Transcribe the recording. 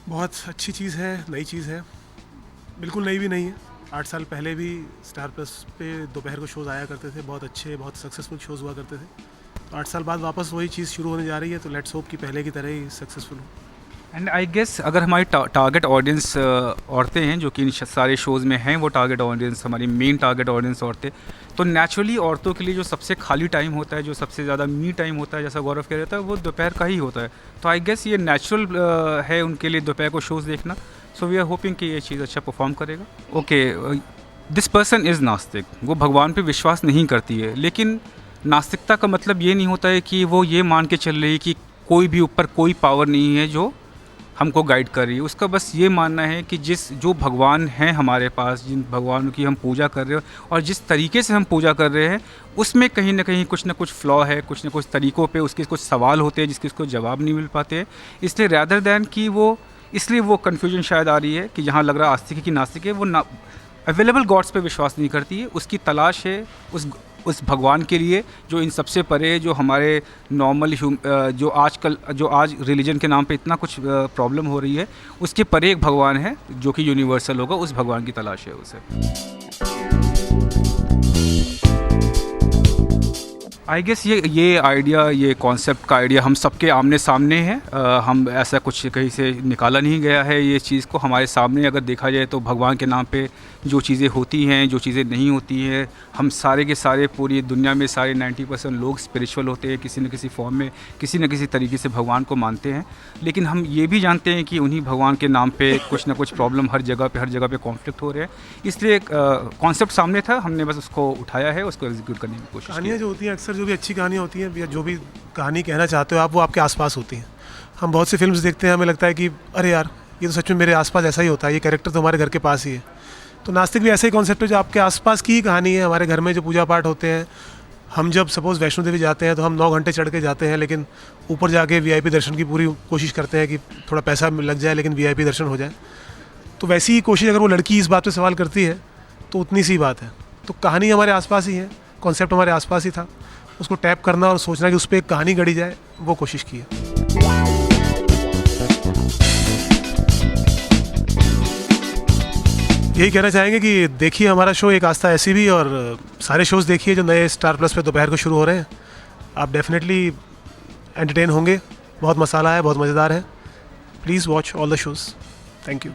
बहुत अच्छी चीज़ है, नई चीज़ है, बिल्कुल नई भी नहीं है। 8 साल पहले भी स्टार प्लस पे दोपहर को शोज़ आया करते थे, बहुत अच्छे, बहुत सक्सेसफुल शोज़ हुआ करते थे। तो 8 साल बाद वापस वही चीज़ शुरू होने जा रही है, तो लेट्स होप कि पहले की तरह ही सक्सेसफुल हो। एंड आई गेस अगर हमारी टारगेट ऑडियंस औरतें हैं जो कि इन सारे शोज़ में हैं, वो टारगेट ऑडियंस हमारी मेन टारगेट ऑडियंस औरतें, तो नेचुरली औरतों के लिए जो सबसे खाली टाइम होता है, जो सबसे ज़्यादा मी टाइम होता है, जैसा गौरव कह रहा था, वो दोपहर का ही होता है। तो आई गेस ये नेचुरल है उनके लिए दोपहर को शोज़ देखना। सो वी आर होपिंग कि ये चीज़ अच्छा परफॉर्म करेगा। ओके, दिस पर्सन इज़ नास्तिक, वो भगवान पे विश्वास नहीं करती है, लेकिन नास्तिकता का मतलब ये नहीं होता है कि वो ये मान के चल रही है कि कोई भी ऊपर कोई पावर नहीं है जो हमको गाइड कर रही है। उसका बस ये मानना है कि जो भगवान हैं हमारे पास, जिन भगवान की हम पूजा कर रहे हैं और जिस तरीके से हम पूजा कर रहे हैं, उसमें कहीं ना कहीं कुछ ना कुछ फ्लॉ है, कुछ ना कुछ तरीक़ों पे उसके कुछ सवाल होते हैं जिसके उसको जवाब नहीं मिल पाते हैं। इसलिए रैदर दैन कि इसलिए वो कन्फ्यूजन शायद आ रही है कि जहाँ लग रहा आस्तिक है कि नास्तिक है, वो ना अवेलेबल गॉड्स पे विश्वास नहीं करती है। उसकी तलाश है उस भगवान के लिए जो इन सबसे परे, जो हमारे नॉर्मल जो आज रिलीजन के नाम पे इतना कुछ प्रॉब्लम हो रही है, उसके परे एक भगवान है जो कि यूनिवर्सल होगा। उस भगवान की तलाश है उसे। आई गेस ये आइडिया, ये कॉन्सेप्ट का आइडिया हम सबके आमने सामने है। हम ऐसा कुछ कहीं से निकाला नहीं गया है। ये चीज़ को हमारे सामने अगर देखा जाए तो भगवान के नाम पे जो चीज़ें होती हैं, जो चीज़ें नहीं होती हैं, हम सारे के सारे पूरी दुनिया में सारे 90% लोग स्पिरिचुअल होते हैं, किसी न किसी फॉर्म में, किसी न किसी तरीके से भगवान को मानते हैं। लेकिन हम ये भी जानते हैं कि उन्हीं भगवान के नाम पे कुछ ना कुछ प्रॉब्लम हर जगह पे कॉन्फ्लिक्ट हो रहे हैं। इसलिए कॉन्सेप्ट सामने था, हमने बस उसको उठाया है, उसको एग्जीक्यूट करने की कोशिश की। कहानियाँ जो होती हैं, अक्सर जो भी अच्छी कहानियाँ होती हैं या जो भी कहानी कहना चाहते हो आप, वो आपके आसपास होती हैं। हम बहुत सी फिल्म्स देखते हैं, हमें लगता है कि अरे यार, ये तो सच में मेरे आसपास ऐसा ही होता है, ये कैरेक्टर तो हमारे घर के पास ही है। तो नास्तिक भी ऐसा ही कॉन्सेप्ट है, जो आपके आसपास की ही कहानी है। हमारे घर में जो पूजा पाठ होते हैं, हम जब सपोज़ वैष्णो देवी जाते हैं तो हम 9 घंटे चढ़ के जाते हैं, लेकिन ऊपर जाके वीआईपी दर्शन की पूरी कोशिश करते हैं कि थोड़ा पैसा लग जाए लेकिन वीआईपी दर्शन हो जाए। तो वैसी ही कोशिश अगर वो लड़की इस बात पे सवाल करती है तो उतनी सी बात है। तो कहानी हमारे आसपास ही है, कॉन्सेप्ट हमारे आसपास ही था, उसको टैप करना और सोचना कि उस पर एक कहानी गढ़ी जाए, वो कोशिश की है। यही कहना चाहेंगे कि देखिए हमारा शो एक आस्था ऐसी भी, और सारे शोज़ देखिए जो नए स्टार प्लस पे दोपहर को शुरू हो रहे हैं। आप डेफिनेटली एंटरटेन होंगे, बहुत मसाला है, बहुत मज़ेदार है। Please watch all the shows. Thank you.